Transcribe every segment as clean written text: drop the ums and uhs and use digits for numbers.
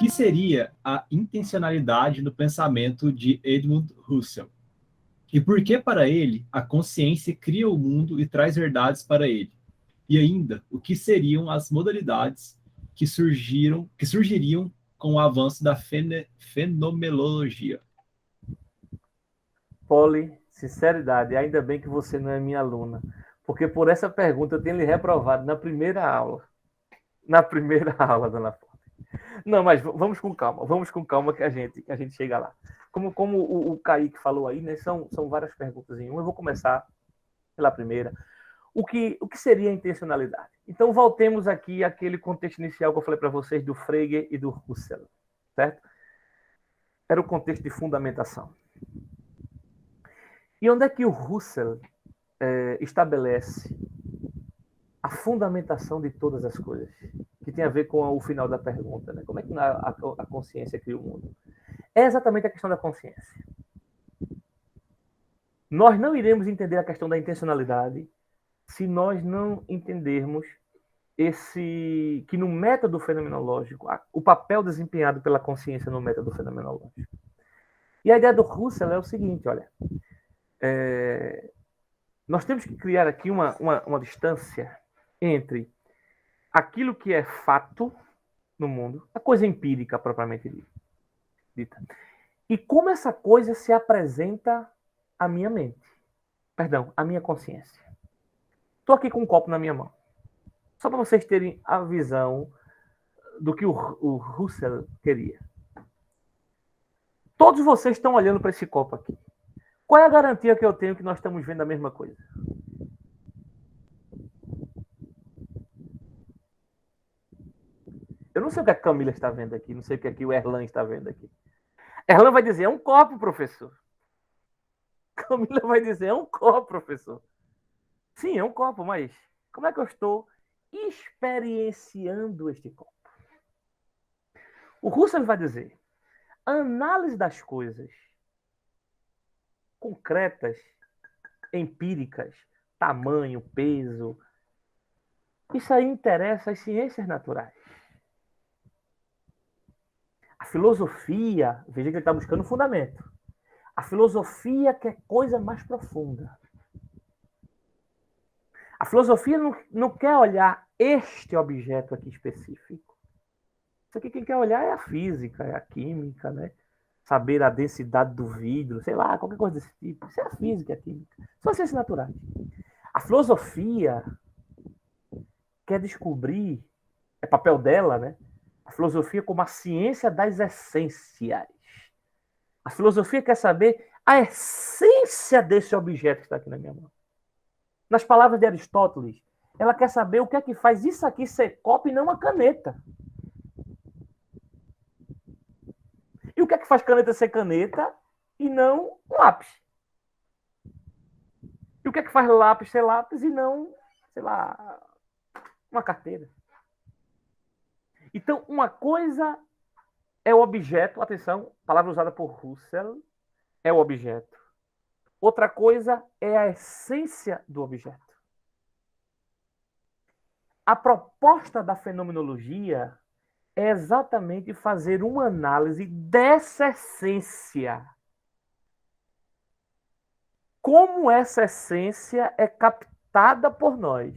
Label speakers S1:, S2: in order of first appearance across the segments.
S1: que seria a intencionalidade no pensamento de Edmund Husserl? E por que, para ele, a consciência cria o mundo e traz verdades para ele? E ainda, o que seriam as modalidades que surgiriam com o avanço da fenomenologia?
S2: Poli, sinceridade, ainda bem que você não é minha aluna, porque por essa pergunta eu tenho lhe reprovado na primeira aula. Na primeira aula, dona Poli. Não, mas vamos com calma que a gente chega lá. Como o Kaique falou aí, né, são várias perguntas em uma. Eu vou começar pela primeira. O que seria a intencionalidade? Então, voltemos aqui àquele contexto inicial que eu falei para vocês do Frege e do Husserl, certo? Era o contexto de fundamentação. E onde é que o Husserl estabelece a fundamentação de todas as coisas? Que tem a ver com o final da pergunta, né? Como é que a consciência cria o mundo? É exatamente a questão da consciência. Nós não iremos entender a questão da intencionalidade se nós não entendermos que no método fenomenológico, o papel desempenhado pela consciência no método fenomenológico. E a ideia do Husserl é o seguinte, olha, nós temos que criar aqui uma distância entre aquilo que é fato no mundo, a coisa empírica propriamente dita, e como essa coisa se apresenta à minha mente, à minha consciência. Estou aqui com um copo na minha mão. Só para vocês terem a visão do que o Husserl queria. Todos vocês estão olhando para esse copo aqui. Qual é a garantia que eu tenho que nós estamos vendo a mesma coisa? Eu não sei o que a Camila está vendo aqui, não sei o que aqui o Erlan está vendo aqui. Erlan vai dizer, é um copo, professor. Camila vai dizer, é um copo, professor. Sim, é um copo, mas como é que eu estou experienciando este copo? O Husserl vai dizer, a análise das coisas concretas, empíricas, tamanho, peso, isso aí interessa às ciências naturais. A filosofia, veja que ele está buscando fundamento. A filosofia quer coisa mais profunda. A filosofia não quer olhar este objeto aqui específico. Isso aqui quem quer olhar é a física, é a química, né? Saber a densidade do vidro, sei lá, qualquer coisa desse tipo. Isso é a física, a química. São ciências naturais. A filosofia quer descobrir, é papel dela, né? A filosofia como a ciência das essências. A filosofia quer saber a essência desse objeto que está aqui na minha mão. Nas palavras de Aristóteles, ela quer saber o que é que faz isso aqui ser copo e não uma caneta. E o que é que faz caneta ser caneta e não um lápis? E o que é que faz lápis ser lápis e não, sei lá, uma carteira? Então, uma coisa é o objeto, atenção, palavra usada por Husserl, é o objeto. Outra coisa é a essência do objeto. A proposta da fenomenologia é exatamente fazer uma análise dessa essência. Como essa essência é captada por nós.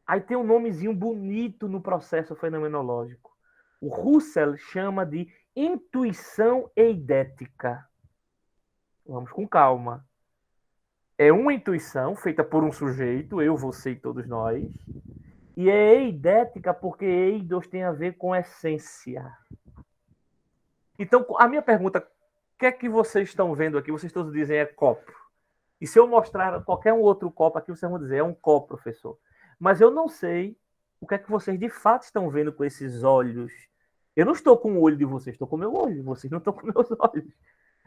S2: Aí tem um nomezinho bonito no processo fenomenológico. O Husserl chama de intuição eidética. Vamos com calma. É uma intuição feita por um sujeito, eu, você e todos nós. E é eidética porque eidos tem a ver com essência. Então, a minha pergunta, o que é que vocês estão vendo aqui? Vocês todos dizem é copo. E se eu mostrar qualquer um outro copo aqui, vocês vão dizer é um copo, professor. Mas eu não sei o que é que vocês de fato estão vendo com esses olhos. Eu não estou com o olho de vocês, estou com o meu olho. Vocês não estão com meus olhos.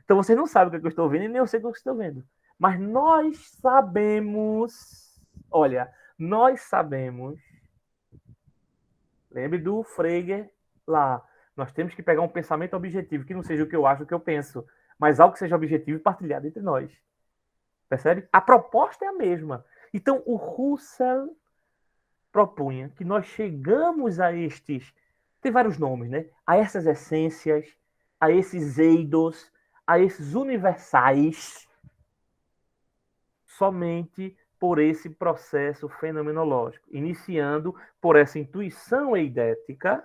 S2: Então vocês não sabem o que, é que eu estou vendo e nem eu sei o que eu estou vendo. Mas nós sabemos. Olha, nós sabemos. Lembre do Frege lá. Nós temos que pegar um pensamento objetivo, que não seja o que eu acho, o que eu penso, mas algo que seja objetivo e partilhado entre nós. Percebe? A proposta é a mesma. Então, o Husserl propunha que nós chegamos a estes tem vários nomes, né? A essas essências, a esses eidos, a esses universais, somente por esse processo fenomenológico, iniciando por essa intuição eidética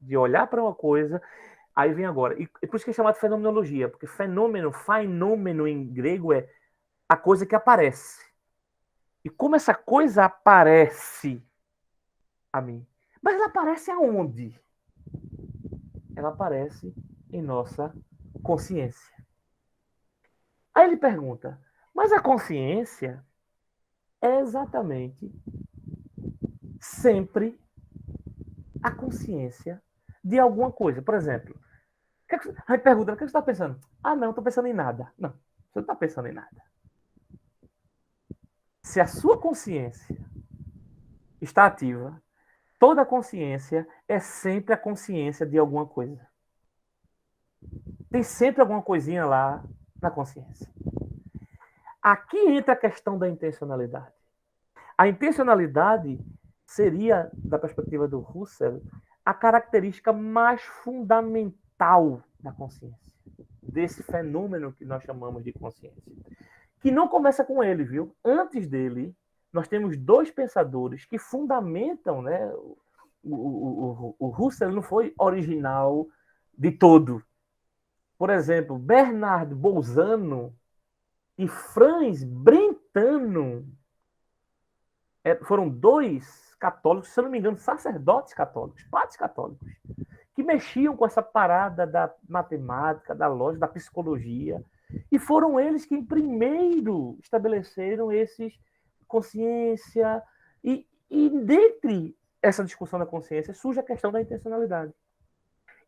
S2: de olhar para uma coisa. Aí vem agora, e por isso que é chamado de fenomenologia, porque fenômeno em grego é a coisa que aparece. E como essa coisa aparece a mim? Mas ela aparece aonde? Ela aparece em nossa consciência. Aí ele pergunta, mas a consciência é exatamente sempre a consciência de alguma coisa. Por exemplo, aí pergunta, o que você está pensando? Ah, não, estou pensando em nada. Não, você não está pensando em nada. Se a sua consciência está ativa, toda consciência é sempre a consciência de alguma coisa. Tem sempre alguma coisinha lá na consciência. Aqui entra a questão da intencionalidade. A intencionalidade seria, da perspectiva do Husserl, a característica mais fundamental da consciência, desse fenômeno que nós chamamos de consciência. Que não começa com ele, viu? Antes dele, nós temos dois pensadores que fundamentam, né? O Husserl não foi original de todo. Por exemplo, Bernard Bolzano e Franz Brentano foram dois católicos, se eu não me engano, sacerdotes católicos, padres católicos, que mexiam com essa parada da matemática, da lógica, da psicologia, e foram eles que primeiro estabeleceram esses consciência, e dentre essa discussão da consciência surge a questão da intencionalidade.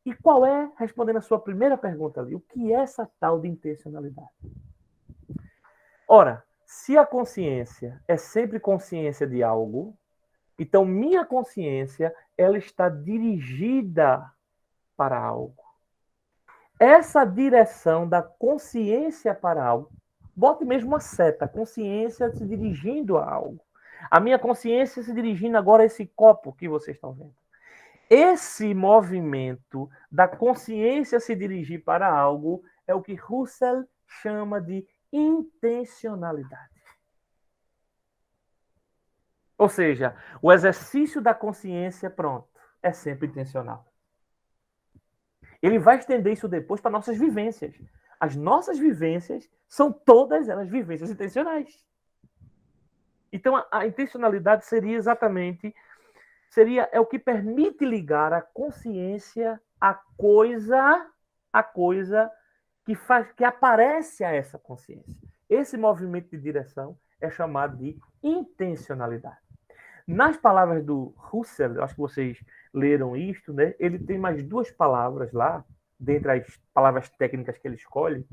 S2: E qual é, respondendo a sua primeira pergunta ali, o que é essa tal de intencionalidade? Ora, se a consciência é sempre consciência de algo, então minha consciência ela está dirigida para algo. Essa direção da consciência para algo, bote mesmo uma seta, consciência se dirigindo a algo. A minha consciência se dirigindo agora a esse copo que vocês estão vendo. Esse movimento da consciência se dirigir para algo é o que Husserl chama de intencionalidade. Ou seja, o exercício da consciência, pronto, é sempre intencional. Ele vai estender isso depois para nossas vivências. As nossas vivências são todas elas vivências intencionais. Então, a intencionalidade seria exatamente é o que permite ligar a consciência à coisa que aparece a essa consciência. Esse movimento de direção é chamado de intencionalidade. Nas palavras do Husserl, acho que vocês leram isto, né? Ele tem mais duas palavras lá, dentre as palavras técnicas que ele escolhe,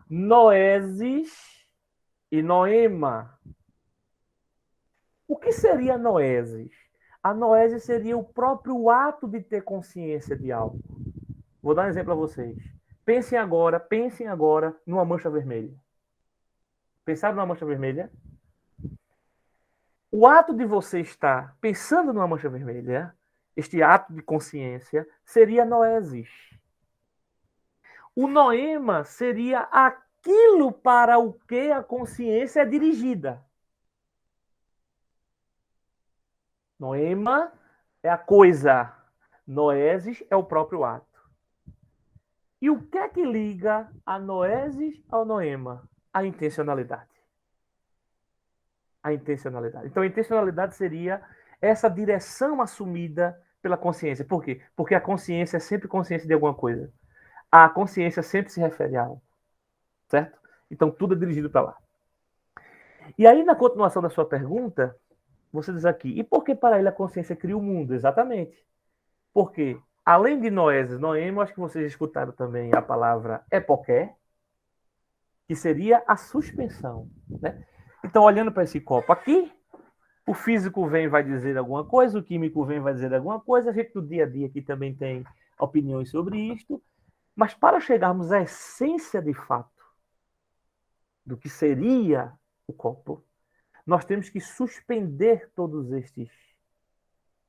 S2: noesis e noema. O que seria noesis? A noese seria o próprio ato de ter consciência de algo. Vou dar um exemplo a vocês. Pensem agora numa mancha vermelha. Pensaram numa mancha vermelha? O ato de você estar pensando numa mancha vermelha, este ato de consciência, seria noesis. O noema seria aquilo para o que a consciência é dirigida. Noema é a coisa. Noesis é o próprio ato. E o que é que liga a noesis ao noema? A intencionalidade. A intencionalidade. Então, a intencionalidade seria essa direção assumida pela consciência. Por quê? Porque a consciência é sempre consciência de alguma coisa. A consciência sempre se refere a algo. Certo? Então, tudo é dirigido para lá. E aí, na continuação da sua pergunta, você diz aqui, e por que para ele a consciência cria o mundo? Exatamente. Porque, além de noesis, noema, acho que vocês escutaram também a palavra epoqué, que seria a suspensão. Né? Então, olhando para esse copo aqui, o físico vem e vai dizer alguma coisa, o químico vem e vai dizer alguma coisa, a gente do dia a dia aqui também tem opiniões sobre isto, mas para chegarmos à essência de fato do que seria o copo, nós temos que suspender todos estes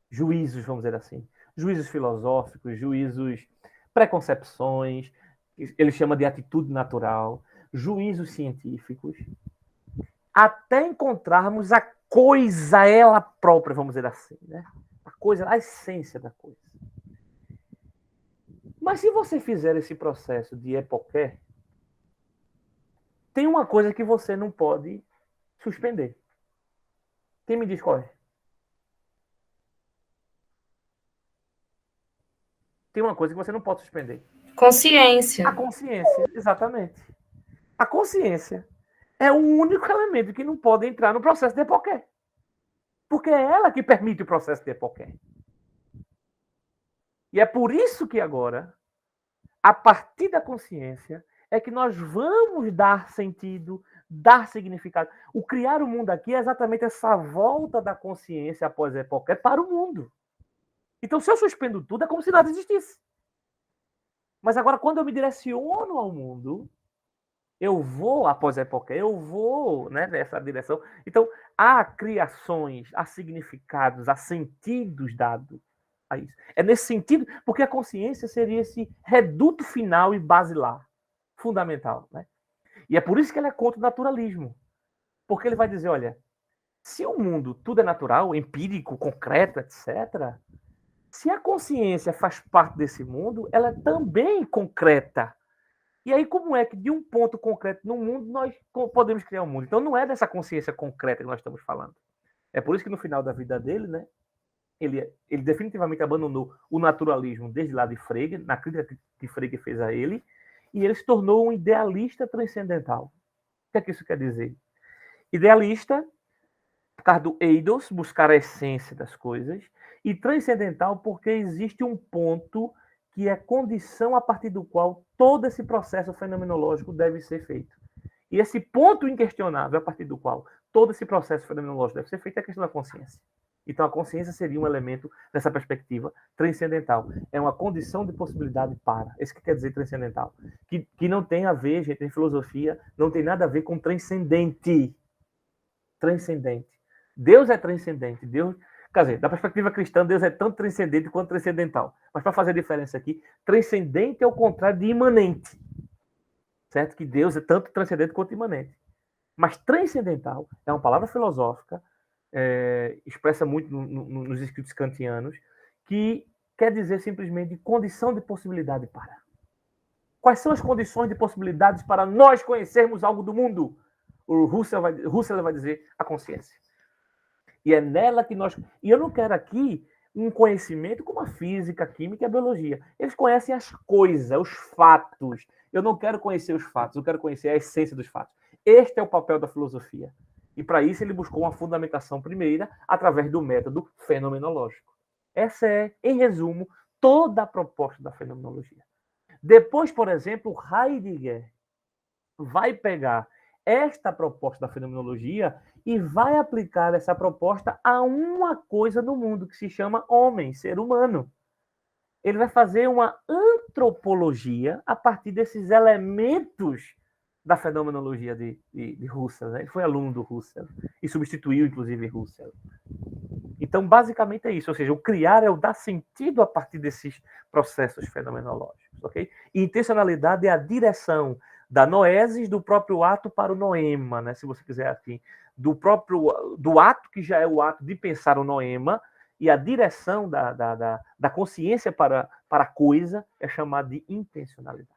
S2: juízos, vamos dizer assim. juízos filosóficos, juízos, preconcepções, ele chama de atitude natural, juízos científicos, até encontrarmos a coisa ela própria, vamos dizer assim, né? A coisa, a essência da coisa. Mas se você fizer esse processo de epoqué, tem uma coisa que você não pode suspender. Quem me diz qual é? Tem uma coisa que você não pode suspender.
S3: Consciência.
S2: A consciência, exatamente. A consciência é o único elemento que não pode entrar no processo de epoqué. Porque é ela que permite o processo de epoqué. E é por isso que agora, a partir da consciência, é que nós vamos dar sentido, dar significado. O criar o mundo aqui é exatamente essa volta da consciência após a epoqué para o mundo. Então, se eu suspendo tudo, é como se nada existisse. Mas agora, quando eu me direciono ao mundo, eu vou, após a epoqué, eu vou, né, nessa direção. Então, há criações, há significados, há sentidos dados a isso. É nesse sentido, porque a consciência seria esse reduto final e basilar, fundamental, né? E é por isso que ele é contra o naturalismo. Porque ele vai dizer, olha, se o mundo tudo é natural, empírico, concreto, etc., se a consciência faz parte desse mundo, ela é também concreta. E aí, como é que de um ponto concreto no mundo nós podemos criar um mundo? Então, não é dessa consciência concreta que nós estamos falando. É por isso que no final da vida dele, né, ele definitivamente abandonou o naturalismo desde lá de Frege, na crítica que Frege fez a ele, e ele se tornou um idealista transcendental. O que é que isso quer dizer? Idealista, por causa do eidos, buscar a essência das coisas, e transcendental porque existe um ponto que é condição a partir do qual todo esse processo fenomenológico deve ser feito. E esse ponto inquestionável a partir do qual todo esse processo fenomenológico deve ser feito é a questão da consciência. Então, a consciência seria um elemento dessa perspectiva transcendental. É uma condição de possibilidade para. Isso que quer dizer transcendental. Que não tem a ver, gente, em filosofia, não tem nada a ver com transcendente. Transcendente. Deus é transcendente. Deus, quer dizer, da perspectiva cristã, Deus é tanto transcendente quanto transcendental. Mas para fazer a diferença aqui, transcendente é o contrário de imanente. Certo? Que Deus é tanto transcendente quanto imanente. Mas transcendental é uma palavra filosófica, expressa muito nos escritos kantianos, que quer dizer simplesmente condição de possibilidade para. Quais são as condições de possibilidades para nós conhecermos algo do mundo? O Husserl vai dizer a consciência. E é nela que nós... E eu não quero aqui um conhecimento como a física, a química e a biologia. Eles conhecem as coisas, os fatos. Eu não quero conhecer os fatos, eu quero conhecer a essência dos fatos. Este é o papel da filosofia. E para isso ele buscou uma fundamentação primeira através do método fenomenológico. Essa é, em resumo, toda a proposta da fenomenologia. Depois, por exemplo, Heidegger vai pegar esta proposta da fenomenologia e vai aplicar essa proposta a uma coisa no mundo que se chama homem, ser humano. Ele vai fazer uma antropologia a partir desses elementos da fenomenologia de Husserl. Né? Ele foi aluno do Husserl e substituiu, inclusive, Husserl. Então, basicamente é isso. Ou seja, o criar é o dar sentido a partir desses processos fenomenológicos. Okay? E intencionalidade é a direção da noesis do próprio ato para o noema, né? Se você quiser assim, do ato que já é o ato de pensar o noema, e a direção da consciência para a coisa é chamada de intencionalidade.